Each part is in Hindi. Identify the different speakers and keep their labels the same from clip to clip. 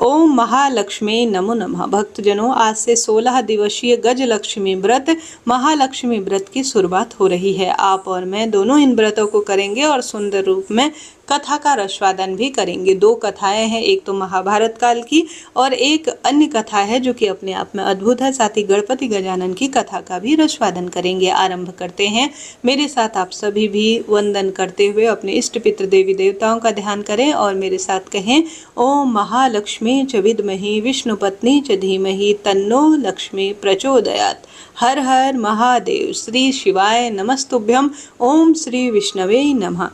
Speaker 1: ओम महालक्ष्मी नमो नमः। भक्तजनों, आज से 16 दिवसीय गजलक्ष्मी व्रत महालक्ष्मी व्रत की शुरुआत हो रही है। आप और मैं दोनों इन व्रतों को करेंगे और सुंदर रूप में कथा का रसवादन भी करेंगे। दो कथाएं हैं, एक तो महाभारत काल की और एक अन्य कथा है जो कि अपने आप में अद्भुत है। साथ ही गणपति गजानन की कथा का भी रसवादन करेंगे। आरंभ करते हैं। मेरे साथ आप सभी भी वंदन करते हुए अपने इष्ट पितृ देवी देवताओं का ध्यान करें और मेरे साथ कहें, ओम महालक्ष्मी च विद्महि विष्णुपत्नी च धीमहि तन्नो लक्ष्मी प्रचोदयात्। हर हर महादेव। श्री शिवाय नमस्तुभ्यम। ओम श्री विष्णवे नमः।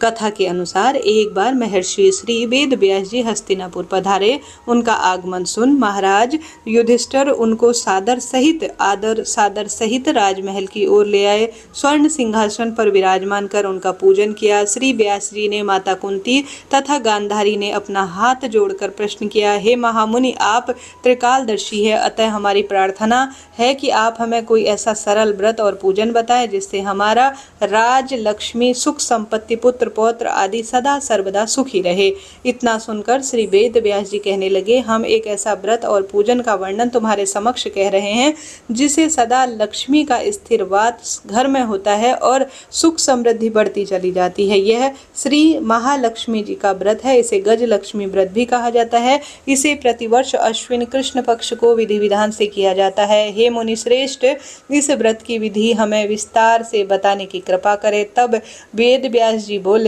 Speaker 1: कथा के अनुसार एक बार महर्षि श्री वेद व्यास जी हस्तिनापुर पधारे। उनका आगमन सुन महाराज युधिष्ठिर उनको आदर सहित राजमहल की ओर ले आए। स्वर्ण सिंहासन पर विराजमान कर उनका पूजन किया। श्री व्यास जी ने माता कुंती तथा गांधारी ने अपना हाथ जोड़कर प्रश्न किया, हे महामुनि, आप त्रिकालदर्शी है, अतः हमारी प्रार्थना है कि आप हमें कोई ऐसा सरल व्रत और पूजन बताएं जिससे हमारा राज, लक्ष्मी, सुख, संपत्ति, पुत्र, पौत्र आदि सदा सर्वदा सुखी रहे। इतना सुनकर श्री वेद व्यास जी कहने लगे, हम एक ऐसा व्रत और पूजन का वर्णन तुम्हारे समक्ष कह रहे हैं जिसे सदा लक्ष्मी का स्थिर वास घर में होता है और सुख समृद्धि बढ़ती चली जाती है। यह श्री महालक्ष्मी जी का व्रत है। इसे गज लक्ष्मी व्रत भी कहा जाता है। इसे प्रतिवर्ष अश्विन कृष्ण पक्ष को विधि विधान से किया जाता है। हे मुनि श्रेष्ठ, इस व्रत की विधि हमें विस्तार से बताने की कृपा करे। तब वेद व्यास जी बोले,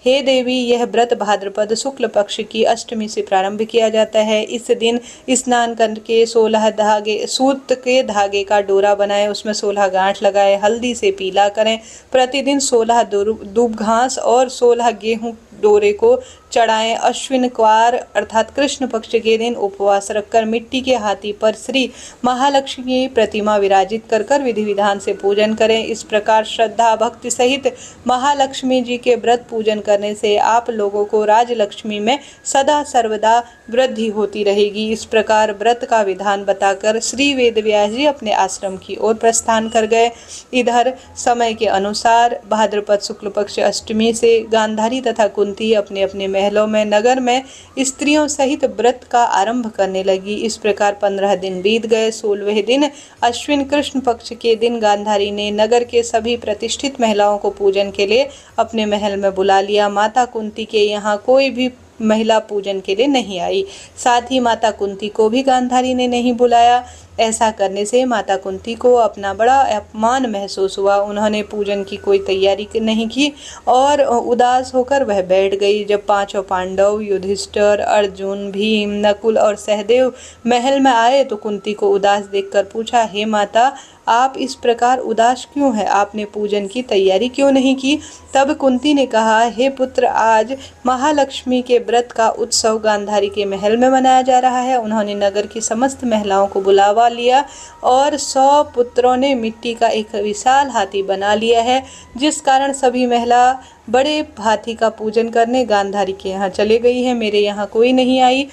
Speaker 1: हे देवी, यह व्रत भाद्रपद शुक्ल पक्ष की अष्टमी से प्रारंभ किया जाता है। इस दिन स्नान करके 16 सूत के धागे का डोरा बनाए, उसमें 16 गांठ लगाए, हल्दी से पीला करें। प्रतिदिन 16 दूब घास और 16 गेहूं डोरे को चढ़ाएं। अश्विन क्वार अर्थात कृष्ण पक्ष के दिन उपवास रखकर मिट्टी के हाथी पर श्री महालक्ष्मी की प्रतिमा विराजित कर विधि विधान से पूजन करें। इस प्रकार श्रद्धा भक्ति सहित महालक्ष्मी जी के व्रत पूजन करने से आप लोगों को राजलक्ष्मी में सदा सर्वदा वृद्धि होती रहेगी। इस प्रकार व्रत का विधान बताकर श्री वेद व्यास जी अपने आश्रम की ओर प्रस्थान कर गए। इधर समय के अनुसार भाद्रपद शुक्ल पक्ष अष्टमी से गांधारी तथा कुंती अपने अपने महलों में नगर में स्त्रियों सहित व्रत का आरंभ करने लगी। इस प्रकार 15 दिन बीत गए। 16वें दिन अश्विन कृष्ण पक्ष के दिन गांधारी ने नगर के सभी प्रतिष्ठित महिलाओं को पूजन के लिए अपने महल में बुला लिया। माता कुंती के यहाँ कोई भी महिला पूजन के लिए नहीं आई। साथ ही माता कुंती को भी गांधारी ने नहीं बुलाया। ऐसा करने से माता कुंती को अपना बड़ा अपमान महसूस हुआ। उन्होंने पूजन की कोई तैयारी नहीं की और उदास होकर वह बैठ गई। जब पांचों पांडव युधिष्ठिर, अर्जुन, भीम, नकुल और सहदेव महल में आए तो कुंती को उदास देखकर पूछा, हे माता, आप इस प्रकार उदास क्यों हैं? आपने पूजन की तैयारी क्यों नहीं की? तब कुंती ने कहा, हे पुत्र, आज महालक्ष्मी के व्रत का उत्सव गांधारी के महल में मनाया जा रहा है। उन्होंने नगर की समस्त महिलाओं को बुलावा लिया और 100 पुत्रों ने मिट्टी का एक विशाल हाथी बना लिया है, जिस कारण सभी महिला बड़े हाथी का पूजन करने गांधारी के यहाँ चले गई है। मेरे यहाँ कोई नहीं आई।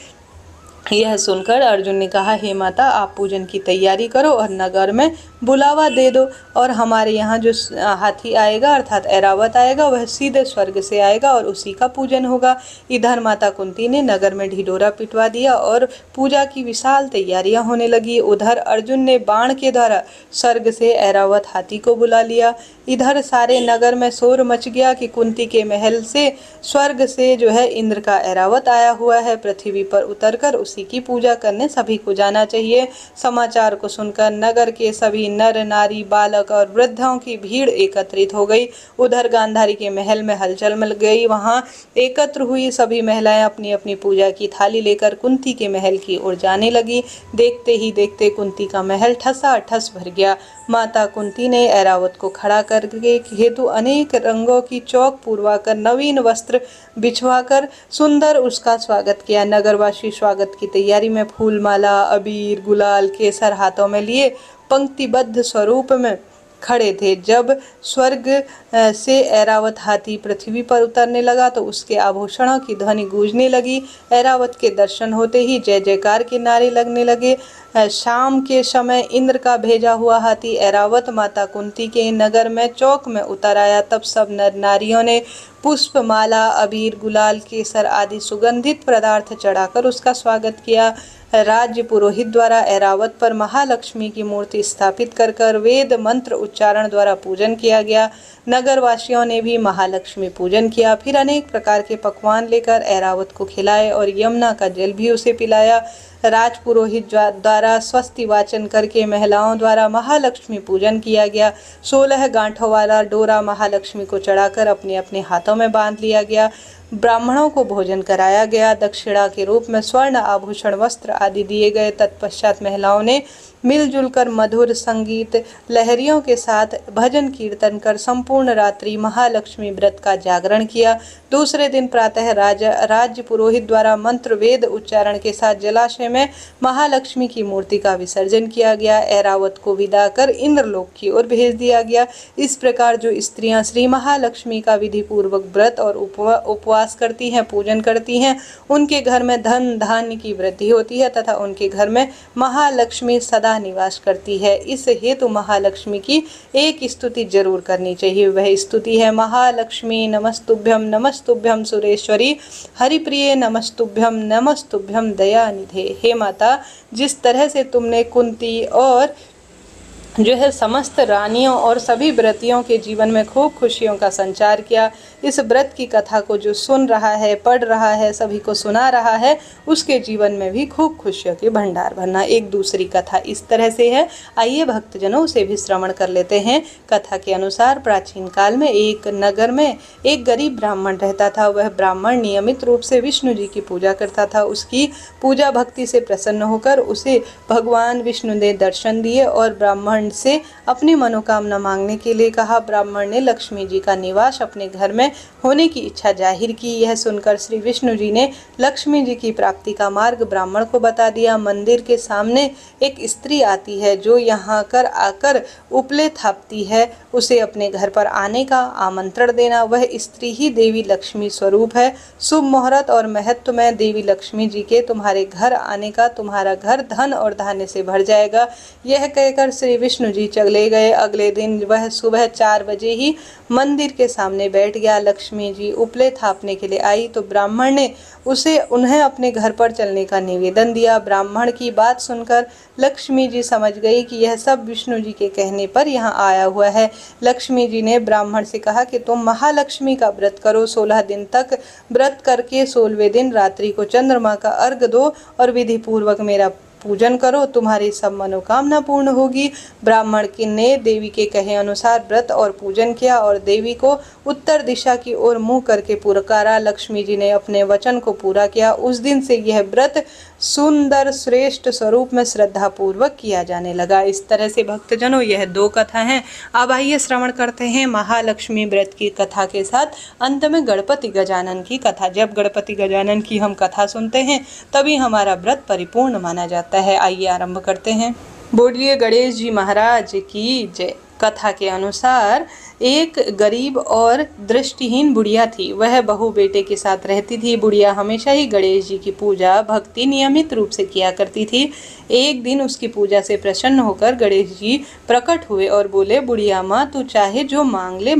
Speaker 1: यह सुनकर अर्जुन ने कहा, हे माता, आप पूजन की तैयारी करो और नगर में बुलावा दे दो और हमारे यहाँ जो हाथी आएगा अर्थात ऐरावत आएगा वह सीधे स्वर्ग से आएगा और उसी का पूजन होगा। इधर माता कुंती ने नगर में ढिढोरा पिटवा दिया और पूजा की विशाल तैयारियां होने लगी। उधर अर्जुन ने बाण के द्वारा स्वर्ग से ऐरावत हाथी को बुला लिया। इधर सारे नगर में शोर मच गया कि कुंती के महल से स्वर्ग से जो है इंद्र का ऐरावत आया हुआ है। पृथ्वी पर उतरकर उसी की पूजा करने सभी को जाना चाहिए। समाचार को सुनकर नगर के सभी नर, नारी, बालक और वृद्धों की भीड़ एकत्रित हो गई। उधर गांधारी के महल में हलचल मच गई। वहां एकत्र हुई सभी महिलाएं अपनी अपनी पूजा की थाली लेकर कुंती के महल की ओर जाने लगी। देखते ही देखते कुंती का महल ठसाठस भर गया। माता कुंती ने ऐरावत को खड़ा करके हेतु अनेक रंगों की चौक पूर्वाकर नवीन वस्त्र बिछवाकर सुंदर उसका स्वागत किया। नगरवासी स्वागत की तैयारी में फूल माला, अबीर, गुलाल, केसर हाथों में लिए पंक्तिबद्ध स्वरूप में खड़े थे। जब स्वर्ग से ऐरावत हाथी पृथ्वी पर उतरने लगा तो उसके आभूषणों की ध्वनि गूंजने लगी। ऐरावत के दर्शन होते ही जय जयकार के नारे लगने लगे। शाम के समय इंद्र का भेजा हुआ हाथी ऐरावत माता कुंती के नगर में चौक में उतर आया। तब सब नर नारियों ने पुष्प, माला, अबीर, गुलाल, केसर आदि सुगंधित पदार्थ चढ़ाकर उसका स्वागत किया। राज्य पुरोहित द्वारा ऐरावत पर महालक्ष्मी की मूर्ति स्थापित कर वेद मंत्र उच्चारण द्वारा पूजन किया गया। नगर वासियों ने भी महालक्ष्मी पूजन किया। फिर अनेक प्रकार के पकवान लेकर ऐरावत को खिलाए और यमुना का जल भी उसे पिलाया। राजपुरोहित द्वारा स्वस्ति वाचन करके महिलाओं द्वारा महालक्ष्मी पूजन किया गया। 16 गांठों वाला डोरा महालक्ष्मी को चढ़ाकर अपने अपने हाथों में बांध लिया गया। ब्राह्मणों को भोजन कराया गया। दक्षिणा के रूप में स्वर्ण आभूषण, वस्त्र आदि दिए गए। तत्पश्चात महिलाओं ने मिलजुल कर मधुर संगीत लहरियों के साथ भजन कीर्तन कर संपूर्ण रात्रि महालक्ष्मी व्रत का जागरण किया। दूसरे दिन प्रातः राज्य पुरोहित द्वारा मंत्र वेद उच्चारण के साथ जलाशय में महालक्ष्मी की मूर्ति का विसर्जन किया गया। ऐरावत को विदा कर इंद्रलोक की ओर भेज दिया गया। इस प्रकार जो स्त्रियां श्री महालक्ष्मी का विधि पूर्वक व्रत और उपवास करती हैं, पूजन करती हैं, उनके घर में धन धान्य की वृद्धि होती है तथा उनके घर में महालक्ष्मी सदा निवास करती है। इस हेतु महालक्ष्मी की एक स्तुति जरूर करनी चाहिए। वह स्तुति है, महालक्ष्मी नमस्तुभ्यम सुरेश्वरी हरिप्रिय नमस्तुभ्यम दयानिधे। हे माता, जिस तरह से तुमने कुंती और जो है समस्त रानियों और सभी व्रतियों के जीवन में खूब खुशियों का संचार किया, इस व्रत की कथा को जो सुन रहा है, पढ़ रहा है, सभी को सुना रहा है, उसके जीवन में भी खूब खुशियों के भंडार भरना। एक दूसरी कथा इस तरह से है, आइए भक्तजनों उसे भी श्रवण कर लेते हैं। कथा के अनुसार प्राचीन काल में एक नगर में एक गरीब ब्राह्मण रहता था। वह ब्राह्मण नियमित रूप से विष्णु जी की पूजा करता था। उसकी पूजा भक्ति से प्रसन्न होकर उसे भगवान विष्णु ने दर्शन दिए और ब्राह्मण से अपनी मनोकामना मांगने के लिए कहा। ब्राह्मण ने लक्ष्मी जी का निवास अपने घर में होने की इच्छा जाहिर की। यह सुनकर श्री विष्णु जी ने लक्ष्मी जी की प्राप्ति का मार्ग ब्राह्मण को बता दिया। मंदिर के सामने एक स्त्री आती है जो यहाँ कर आकर उपले थापती है, उसे अपने घर पर आने का आमंत्रण देना। वह स्त्री ही देवी लक्ष्मी स्वरूप है। शुभ मुहूर्त और महत्व में देवी लक्ष्मी जी के तुम्हारे घर आने का तुम्हारा घर धन और धान्य से भर जाएगा। यह कहकर श्री विष्णु जी चले गए। अगले दिन वह सुबह 4 बजे ही मंदिर के सामने बैठ गया। लक्ष्मी जी उपले थापने के लिए आई तो ब्राह्मण ने उन्हें अपने घर पर चलने का निवेदन दिया। ब्राह्मण की बात सुनकर लक्ष्मी जी समझ गई कि यह सब विष्णु जी के कहने पर यहाँ आया हुआ है। लक्ष्मी जी ने ब्राह्मण से कहा कि तुम महालक्ष्मी का व्रत करो। 16 दिन तक व्रत करके 16वें दिन रात्रि को चंद्रमा का अर्घ दो और विधि पूर्वक मेरा पूजन करो, तुम्हारी सब मनोकामना पूर्ण होगी। ब्राह्मण ने देवी के कहे अनुसार व्रत और पूजन किया और देवी को उत्तर दिशा की ओर मुंह करके पुकारा। लक्ष्मी जी ने अपने वचन को पूरा किया। उस दिन से यह व्रत सुंदर श्रेष्ठ स्वरूप में श्रद्धा पूर्वक किया जाने लगा। इस तरह से भक्तजनों यह 2 कथा हैं। अब आइए श्रवण करते हैं महालक्ष्मी व्रत की कथा के साथ अंत में गणपति गजानन की कथा। जब गणपति गजानन की हम कथा सुनते हैं तभी हमारा व्रत परिपूर्ण माना जाता है। आइए आरंभ करते हैं। बोलिए गणेश जी महाराज की जय। कथा के अनुसार एक गरीब और दृष्टिहीन बुढ़िया थी। वह बहू बेटे के साथ रहती थी। बुढ़िया हमेशा ही गणेश जी की पूजा भक्ति नियमित रूप से किया करती थी। एक दिन उसकी पूजा से प्रसन्न होकर गणेश जी प्रकट हुए और बोले, बुढ़िया माँ तू चाहे जो मांग ले।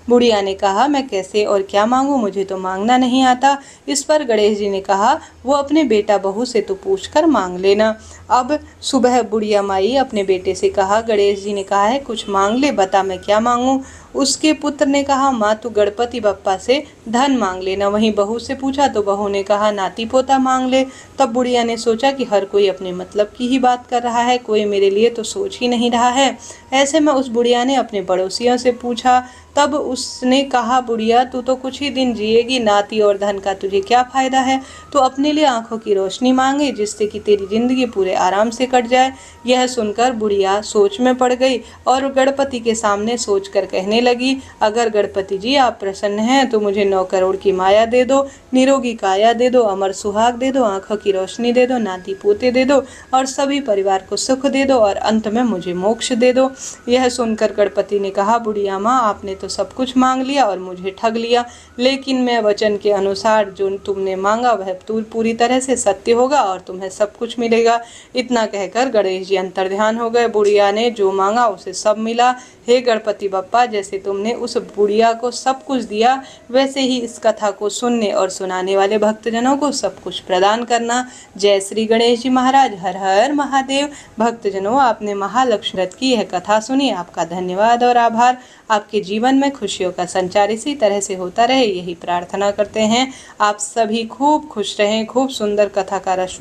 Speaker 1: बुढ़िया ने कहा, मैं कैसे और क्या मांगू, मुझे तो मांगना नहीं आता। इस पर गणेश जी ने कहा, वो अपने बेटा बहू से तो पूछ कर मांग लेना। अब सुबह बुढ़िया माई अपने बेटे से कहा, गणेश जी ने कहा है कुछ मांग ले, बता मैं क्या मांगूं। उसके पुत्र ने कहा, माँ तू गणपति बप्पा से धन मांग लेना। वहीं बहू से पूछा तो बहू ने कहा, नाती पोता मांग ले। तब बुढ़िया ने सोचा कि हर कोई अपने मतलब की ही बात कर रहा है, कोई मेरे लिए तो सोच ही नहीं रहा है। ऐसे में उस बुढ़िया ने अपने पड़ोसियों से पूछा। तब उसने कहा, बुढ़िया तू तो कुछ ही दिन जिएगी, नाती और धन का तुझे क्या फायदा है। तो अपने लिए आंखों की रोशनी मांगे जिससे कि तेरी जिंदगी पूरे आराम से कट जाए। यह सुनकर बुढ़िया सोच में पड़ गई और गणपति के सामने सोच कर कहने कहने लगी, अगर गणपति जी आप प्रसन्न हैं तो मुझे 9 करोड़ की माया दे दो, निरोगी काया दे दो, अमर सुहाग दे दो, आंखों की रोशनी दे दो, नाती पोते दे दो और सभी परिवार को सुख दे दो और अंत में मुझे मोक्ष दे दो। यह सुनकर गणपति ने कहा, बुढ़िया माँ, आपने तो सब कुछ मांग लिया और मुझे ठग लिया, लेकिन मैं वचन के अनुसार जो तुमने मांगा वह पूरी तरह से सत्य होगा और तुम्हें सब कुछ मिलेगा। इतना कहकर गणेश जी अंतर्ध्यान हो गए। बुढ़िया ने जो मांगा उसे सब मिला। हे गणपति बप्पा, जैसे तुमने उस बुढ़िया को सब कुछ दिया वैसे ही इस कथा को सुनने और सुनाने वाले भक्तजनों को सब कुछ प्रदान करना। जय श्री गणेश जी महाराज। हर हर महादेव। भक्तजनों, आपने महालक्ष्मी व्रत की यह कथा सुनी, आपका धन्यवाद और आभार। आपके जीवन में खुशियों का संचार इसी तरह से होता रहे, यही प्रार्थना करते हैं। आप सभी खूब खुश रहें, खूब सुंदर कथा का रस